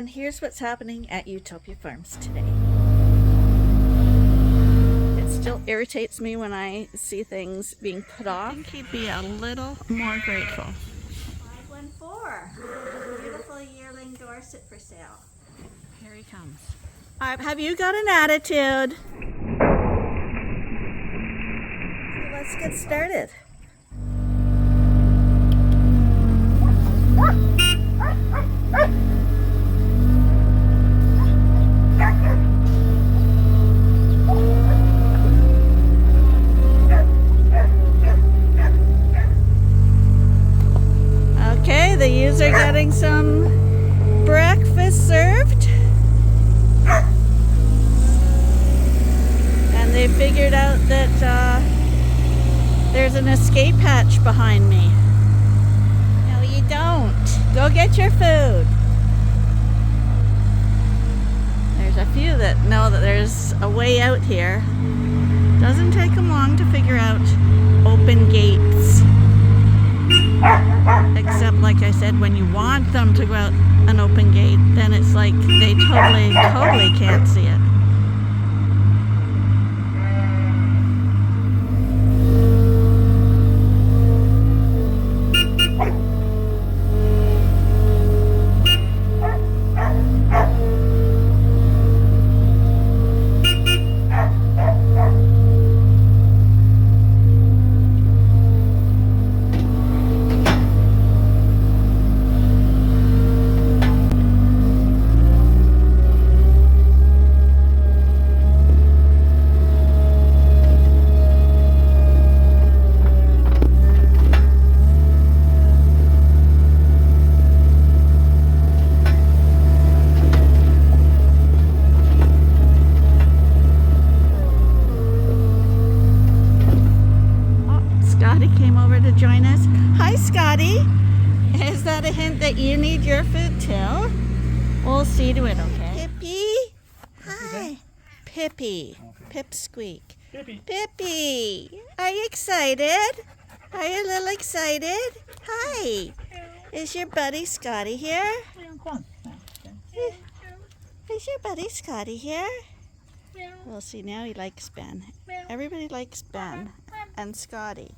And here's what's happening at Ewetopia Farms today. It still irritates me when I see things being put off. I think he'd be a little more grateful. 514. Beautiful yearling Dorset for sale. Here he comes. Have you got an attitude? So let's get started. Okay, the ewes are getting some breakfast served. And they figured out that there's an escape hatch behind me. No, you don't. Go get your food. There's a few that know that there's a way out here. Doesn't take them long to figure out open gates. Except, like I said, when you want them to go out an open gate, then it's like they totally can't see it. Join us. Hi, Scotty. Is that a hint that you need your food too? We'll see to it, okay? Pippi. Hi. Pippi. Pipsqueak. Pippi. Are you excited? Are you a little excited? Hi. Is your buddy Scotty here? Is your buddy Scotty here? We'll see now. He likes Ben. Everybody likes Ben and Scotty.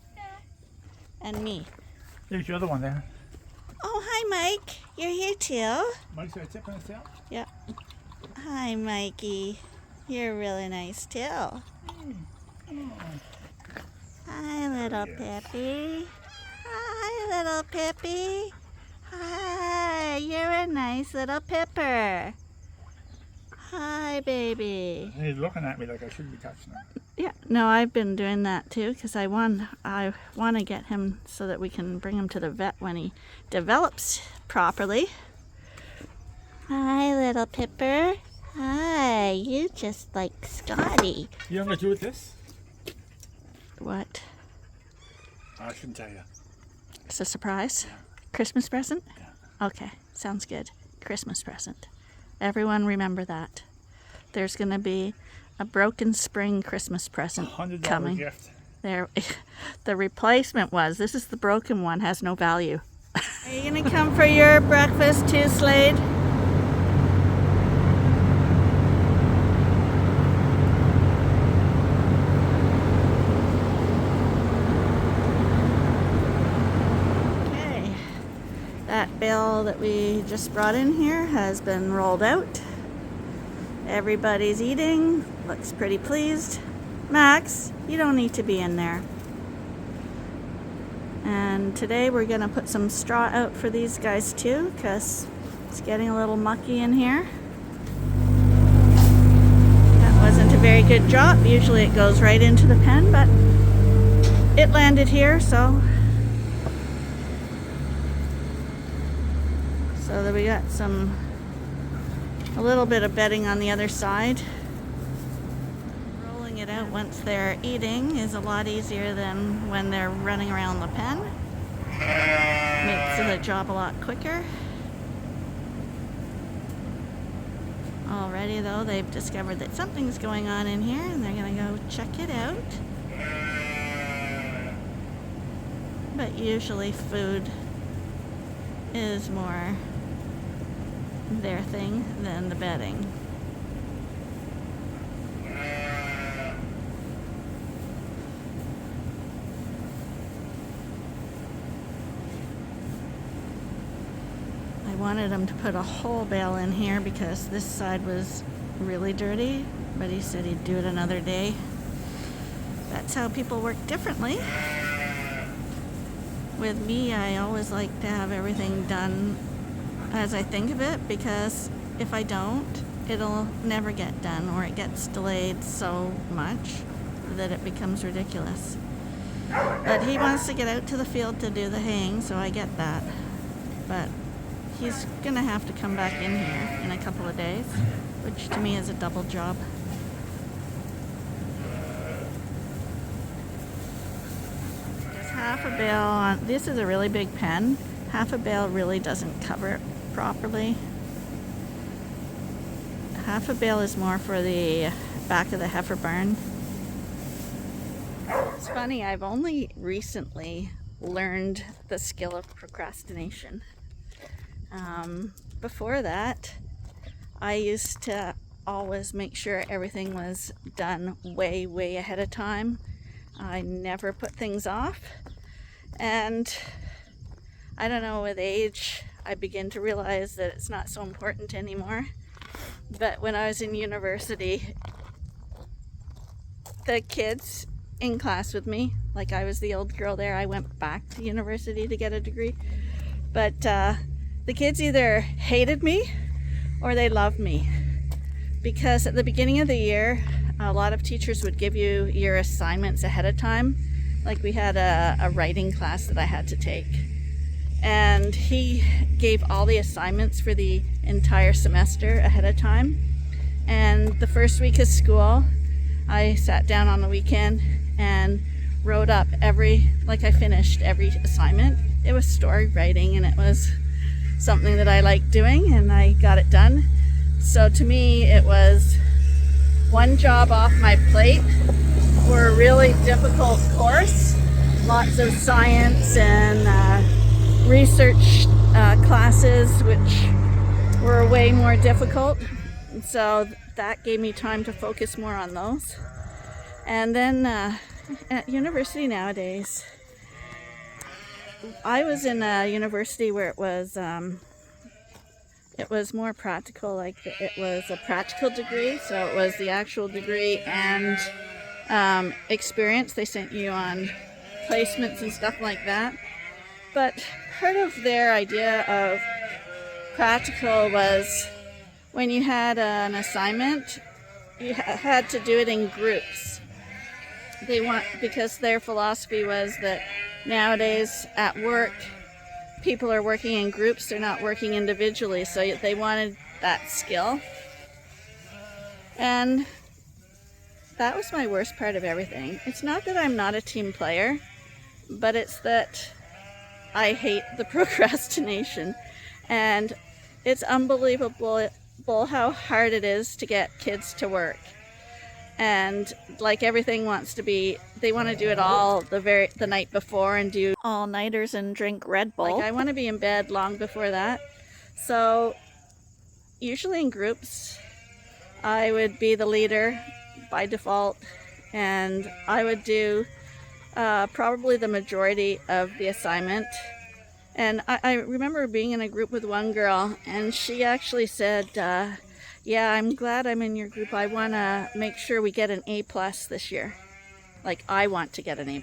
And me. There's your other one there. Oh, hi, Mike. You're here too? Mike's got a tip on his tail? Yep. Hi, Mikey. You're really nice too. Hi, little Pippi. Hi, little Pippi. Hi, you're a nice little Pipper. Hi, baby. He's looking at me like I shouldn't be touching him. Yeah, no, I've been doing that too because I want to get him so that we can bring him to the vet when he develops properly. Hi, little Pipper. Hi, you just like Scotty. You know what I'm going to do with this? What? I shouldn't tell you. It's a surprise? Yeah. Christmas present? Yeah. Okay, sounds good. Christmas present. Everyone remember that. There's going to be a broken spring Christmas present $100 coming. gift. There, the replacement was, this is the broken one, has no value. Are you going to come for your breakfast too, Slade? Okay, that bale that we just brought in here has been rolled out. Everybody's eating, looks pretty pleased. Max, you don't need to be in there. And today we're gonna put some straw out for these guys too, because it's getting a little mucky in here. That wasn't a very good drop. Usually it goes right into the pen, but it landed here, so that we got a little bit of bedding on the other side. Rolling it out once they're eating is a lot easier than when they're running around the pen. Makes the job a lot quicker. Already though, they've discovered that something's going on in here and they're gonna go check it out. But usually food is more their thing than the bedding. I wanted him to put a whole bale in here because this side was really dirty, but he said he'd do it another day. That's how people work differently. With me, I always like to have everything done as I think of it, because if I don't, it'll never get done, or it gets delayed so much that it becomes ridiculous. But he wants to get out to the field to do the haying, so I get that. But he's gonna have to come back in here in a couple of days, which to me is a double job. Just half a bale on, this is a really big pen. Half a bale really doesn't cover it properly. Half a bale is more for the back of the heifer barn. It's funny, I've only recently learned the skill of procrastination. Before that, I used to always make sure everything was done way ahead of time. I never put things off, and I don't know, with age I begin to realize that it's not so important anymore. But when I was in university, the kids in class with me, like I was the old girl there, I went back to university to get a degree, but the kids either hated me or they loved me, because at the beginning of the year a lot of teachers would give you your assignments ahead of time. Like we had a writing class that I had to take, and he gave all the assignments for the entire semester ahead of time. And the first week of school I sat down on the weekend and wrote up I finished every assignment. It was story writing, and it was something that I liked doing, and I got it done. So to me, it was one job off my plate for a really difficult course. Lots of science and research classes, which were way more difficult. And so that gave me time to focus more on those. And then at university nowadays, I was in a university where it was more practical. Like it was a practical degree, so it was the actual degree and experience. They sent you on placements and stuff like that. But part of their idea of practical was when you had an assignment, you had to do it in groups. Because their philosophy was that nowadays at work, people are working in groups, they're not working individually, so they wanted that skill. And that was my worst part of everything. It's not that I'm not a team player, but it's that I hate the procrastination. And it's unbelievable how hard it is to get kids to work. And like everything they want to do it all the night before and do all-nighters and drink Red Bull. Like I want to be in bed long before that. So usually in groups, I would be the leader by default, and I would do probably the majority of the assignment. And I remember being in a group with one girl, and she actually said, yeah, I'm glad I'm in your group. I want to make sure we get an A+ this year. Like, I want to get an A+.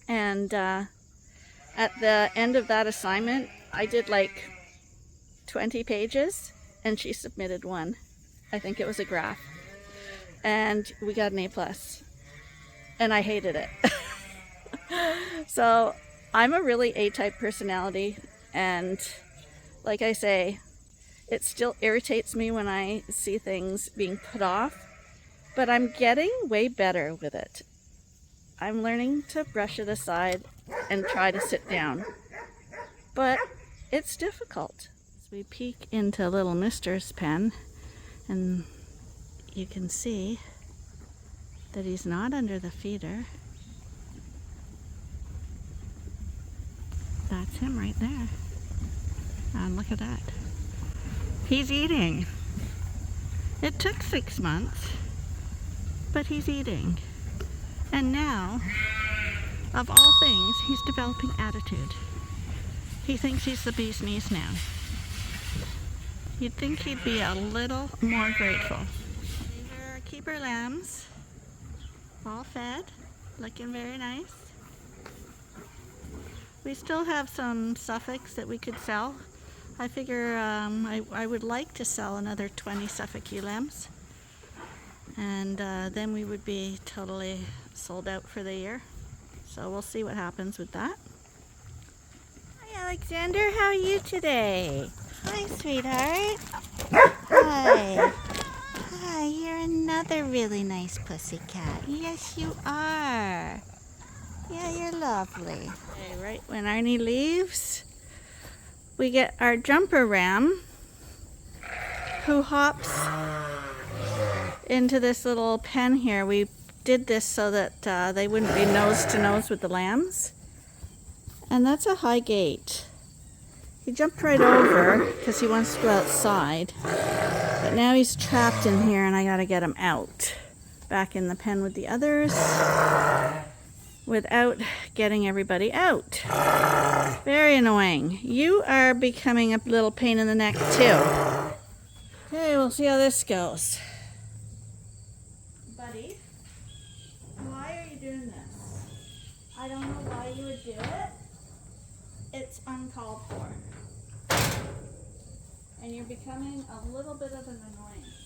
And at the end of that assignment, I did like 20 pages, and she submitted one. I think it was a graph. And we got an A+. And I hated it. So I'm a really A-type personality, and like I say, it still irritates me when I see things being put off, but I'm getting way better with it. I'm learning to brush it aside and try to sit down, but it's difficult. So we peek into little Mister's pen, and you can see that he's not under the feeder. That's him right there. And look at that. He's eating. It took 6 months, but he's eating. And now, of all things, he's developing attitude. He thinks he's the bee's knees now. You'd think he'd be a little more grateful. These are our keeper lambs, all fed, looking very nice. We still have some Suffolks that we could sell. I figure I would like to sell another 20 Suffolk ewe lambs, and then we would be totally sold out for the year. So we'll see what happens with that. Hi Alexander, how are you today? Hi sweetheart. Hi. Hi, you're another really nice pussycat. Yes you are. Yeah, you're lovely. Okay, right when Arnie leaves, we get our jumper ram who hops into this little pen here. We did this so that they wouldn't be nose to nose with the lambs. And that's a high gate. He jumped right over because he wants to go outside. But now he's trapped in here and I gotta get him out. Back in the pen with the others without getting everybody out. Very annoying. You are becoming a little pain in the neck too. Okay, we'll see how this goes. Buddy, why are you doing this? I don't know why you would do it. It's uncalled for. And you're becoming a little bit of an annoyance.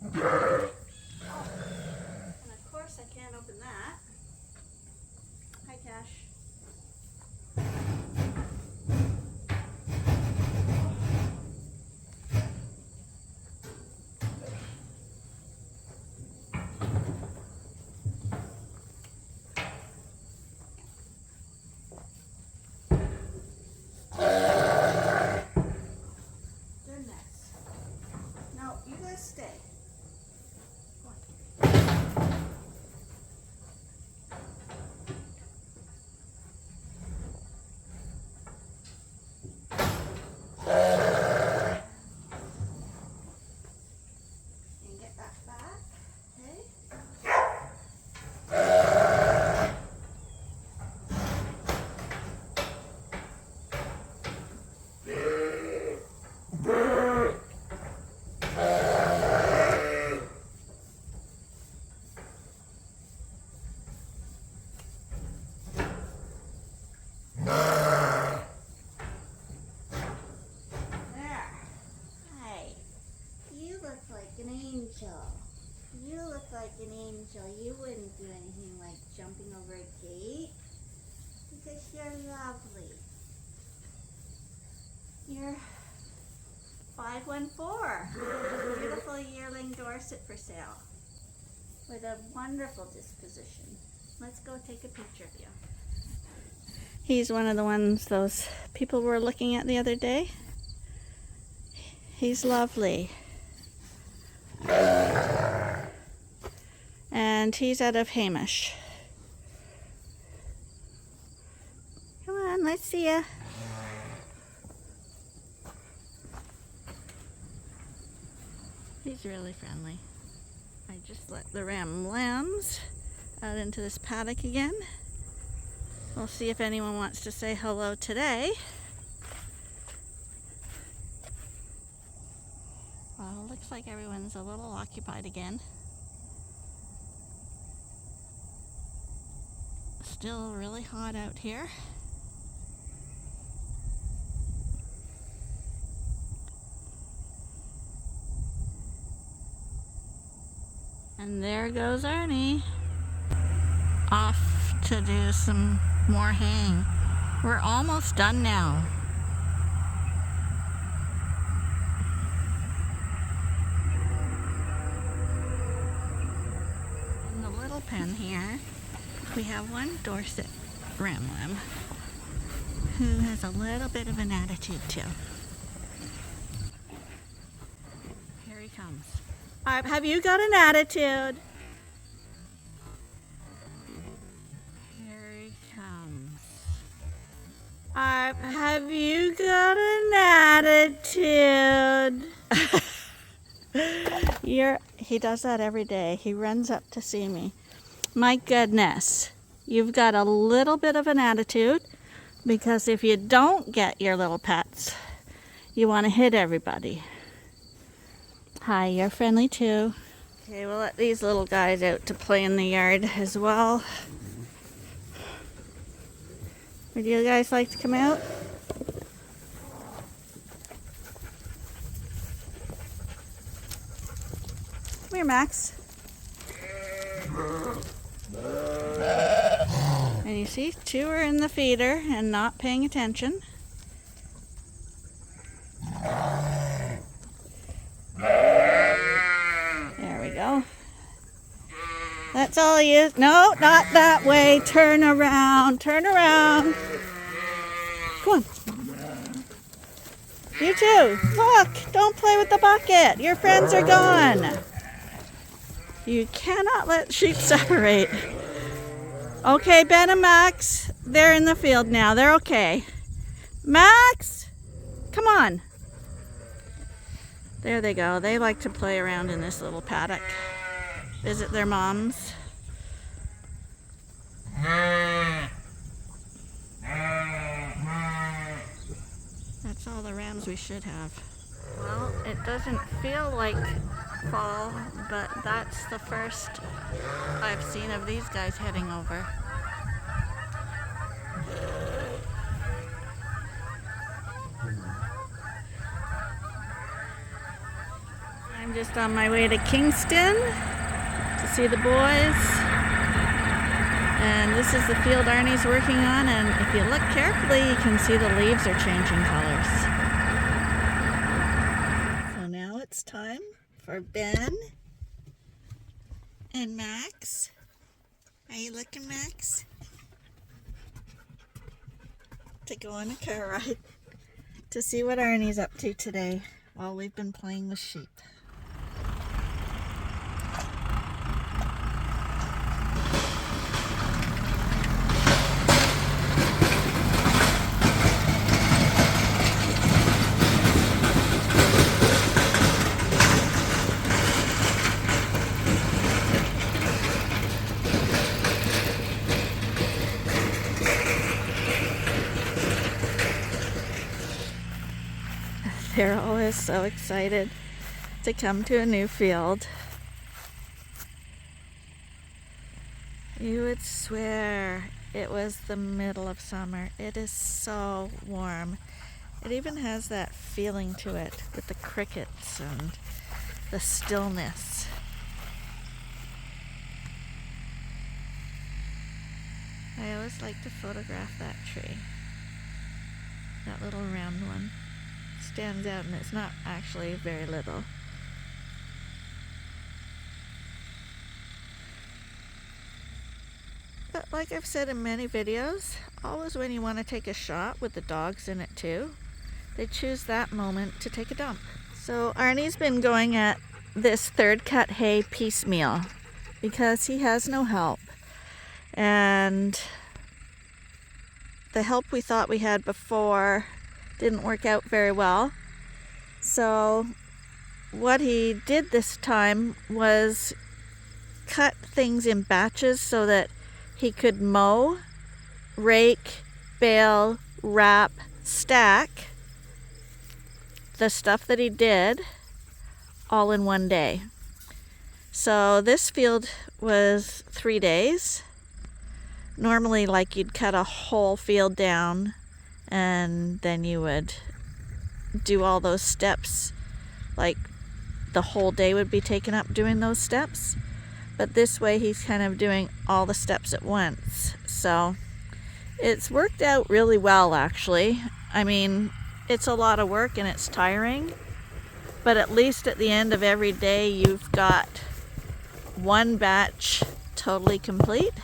And of course I can't open that. Hi Cash. Goodness. No, you guys stay. Go on. And get that back, okay? There. Hi. You look like an angel. You look like an angel. You wouldn't do anything like jumping over a gate because you're lovely. You're 514. Beautiful yearling Dorset for sale with a wonderful disposition. Let's go take a picture of you. He's one of the ones those people were looking at the other day. He's lovely. And he's out of Hamish. Come on, let's see ya. He's really friendly. I just let the ram lambs out into this paddock again. We'll see if anyone wants to say hello today. Well, looks like everyone's a little occupied again. Still really hot out here. And there goes Arnie, off to do some more haying. We're almost done now. In the little pen here, we have one Dorset ram lamb who has a little bit of an attitude too. Here he comes. Have you got an attitude? Here he comes. Have you got an attitude? He does that every day. He runs up to see me. My goodness, you've got a little bit of an attitude, because if you don't get your little pets, you want to hit everybody. Hi, you're friendly too. Okay, we'll let these little guys out to play in the yard as well. Would you guys like to come out? Come here, Max. And you see, two are in the feeder and not paying attention. There we go. That's all he is. No, not that way. Turn around. Turn around. Come on. You too. Look, don't play with the bucket. Your friends are gone. You cannot let sheep separate. Okay, Ben and Max, they're in the field now. They're okay. Max, come on. There they go. They like to play around in this little paddock. Visit their moms. That's all the rams we should have. Well, it doesn't feel like fall, but that's the first I've seen of these guys heading over. I'm just on my way to Kingston to see the boys. And this is the field Arnie's working on, and if you look carefully, you can see the leaves are changing colors. So now it's time for Ben and Max. Are you looking, Max? To go on a car ride to see what Arnie's up to today while we've been playing with sheep. They're always so excited to come to a new field. You would swear it was the middle of summer. It is so warm. It even has that feeling to it with the crickets and the stillness. I always like to photograph that tree. That little round one. Stands out, and it's not actually very little. But like I've said in many videos, always when you want to take a shot with the dogs in it too, they choose that moment to take a dump. So Arnie's been going at this third cut hay piecemeal because he has no help. And the help we thought we had before didn't work out very well. So what he did this time was cut things in batches so that he could mow, rake, bale, wrap, stack the stuff that he did all in one day. So this field was 3 days. Normally, like, you'd cut a whole field down and then you would do all those steps, like the whole day would be taken up doing those steps. But this way he's kind of doing all the steps at once. So it's worked out really well, actually. I mean, it's a lot of work and it's tiring, but at least at the end of every day you've got one batch totally complete.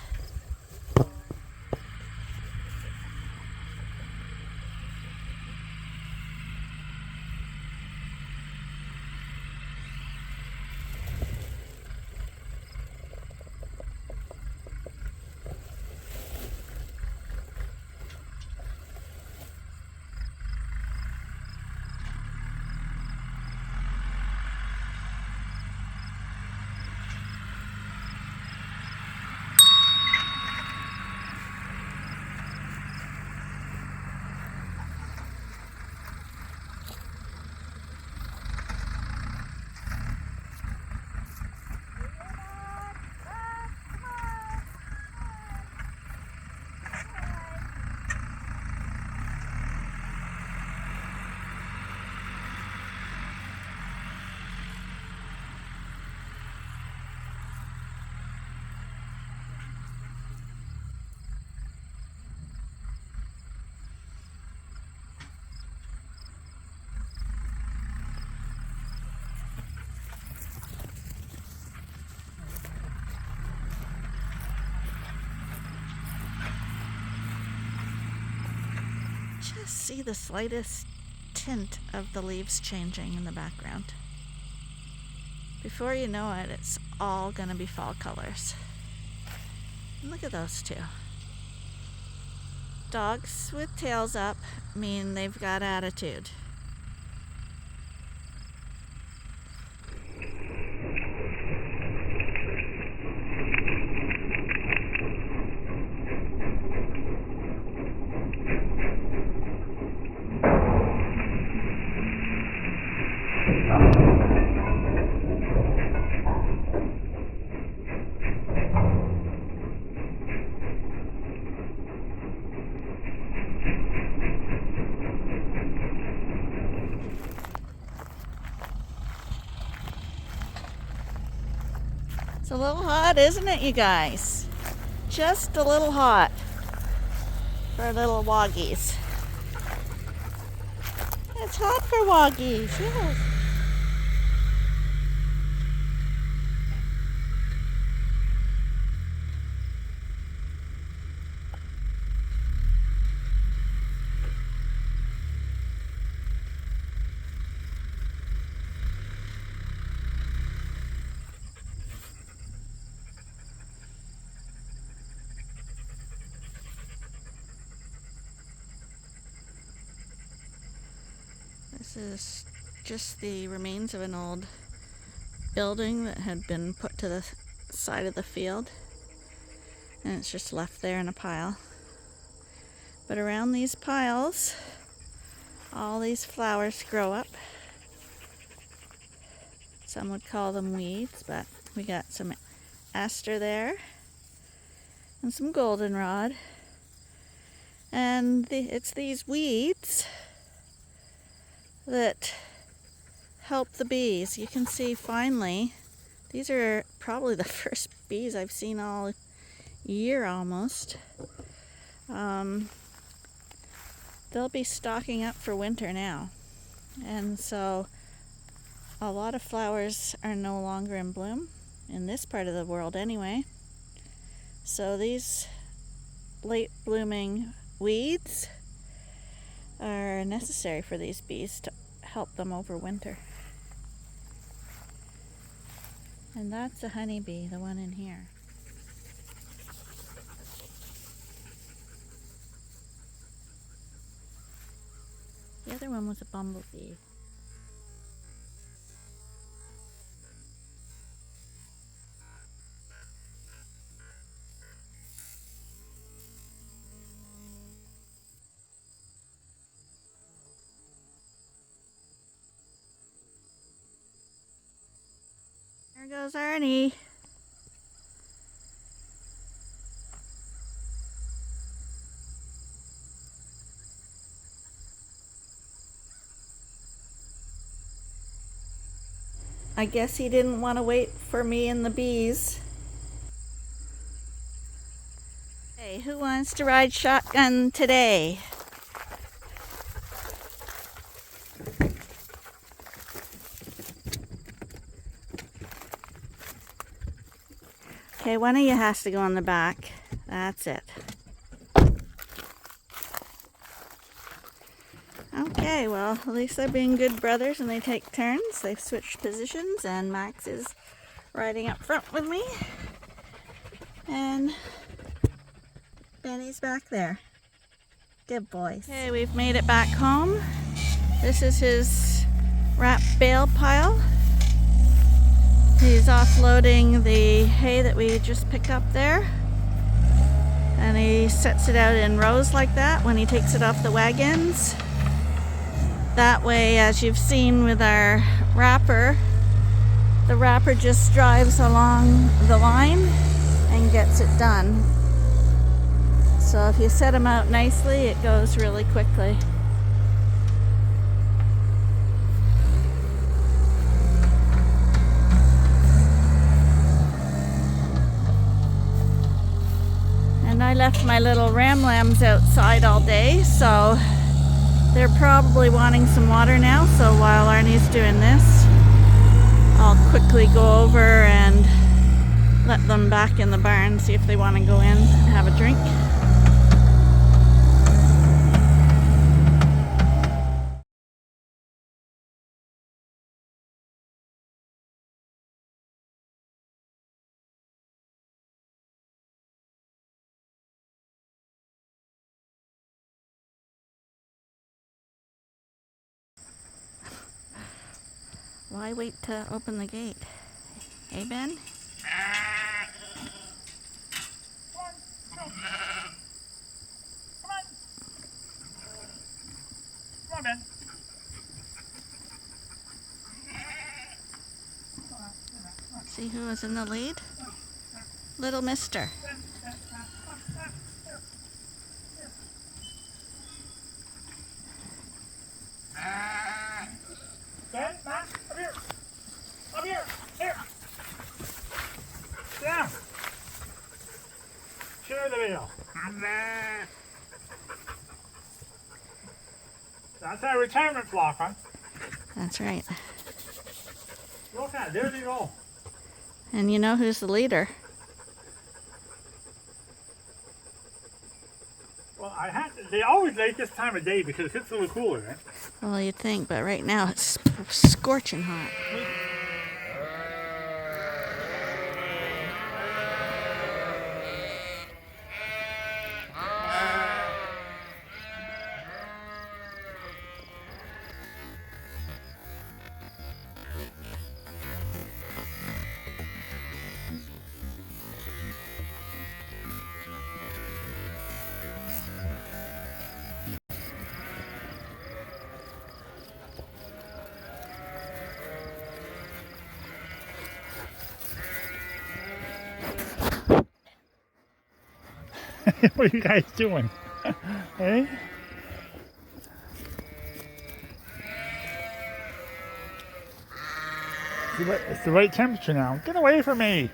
just see the slightest tint of the leaves changing in the background. Before you know it, it's all gonna be fall colors. And look at those two. Dogs with tails up mean they've got attitude. It's a little hot, isn't it, you guys? Just a little hot for little woggies. It's hot for woggies, yes. This is just the remains of an old building that had been put to the side of the field, and it's just left there in a pile. But around these piles, all these flowers grow up. Some would call them weeds, but we got some aster there and some goldenrod. And it's these weeds that help the bees. You can see finally, these are probably the first bees I've seen all year almost. They'll be stocking up for winter now. And so a lot of flowers are no longer in bloom, in this part of the world anyway. So these late blooming weeds are necessary for these bees to help them over winter. And that's a honeybee, the one in here. The other one was a bumblebee. There goes Arnie. I guess he didn't want to wait for me and the bees. Hey, who wants to ride shotgun today? Okay, one of you has to go on the back. That's it. Okay, well, at least they're being good brothers and they take turns. They've switched positions and Max is riding up front with me. And Benny's back there. Good boys. Okay, we've made it back home. This is his wrap bale pile. He's offloading the hay that we just picked up there. And he sets it out in rows like that when he takes it off the wagons. That way, as you've seen with our wrapper, the wrapper just drives along the line and gets it done. So if you set them out nicely, it goes really quickly. And I left my little ram lambs outside all day, so they're probably wanting some water now. So while Arnie's doing this, I'll quickly go over and let them back in the barn, see if they want to go in and have a drink. Why wait to open the gate? Hey, Ben? Come on, Ben. See who was in the lead? Little Mister. Ben, Matt, up here. Up here. Here. Sit down. Share the video. That's our retirement flock, huh? That's right. Look at it. There they go. And you know who's the leader? Well, they always like this time of day because it's a little cooler, right? Well, you'd think, but right now it's scorching hot. What are you guys doing? Hey? It's the right temperature now. Get away from me!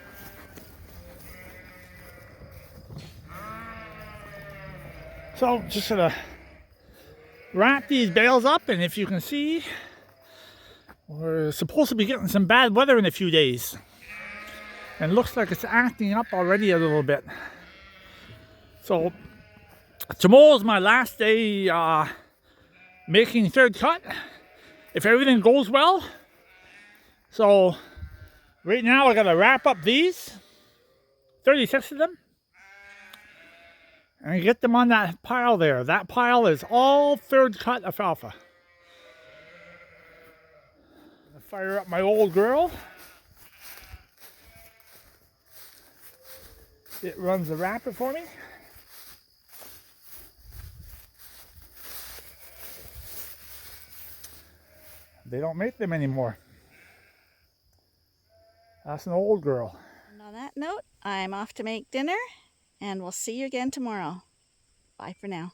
So, just gonna wrap these bales up, and if you can see, we're supposed to be getting some bad weather in a few days. And it looks like it's acting up already a little bit. So, tomorrow's my last day making third cut, if everything goes well. So, right now I gotta wrap up these, 36 of them, and get them on that pile there. That pile is all third cut alfalfa. Gonna fire up my old girl. It runs the wrapper for me. They don't make them anymore. That's an old girl. And on that note, I'm off to make dinner, and we'll see you again tomorrow. Bye for now.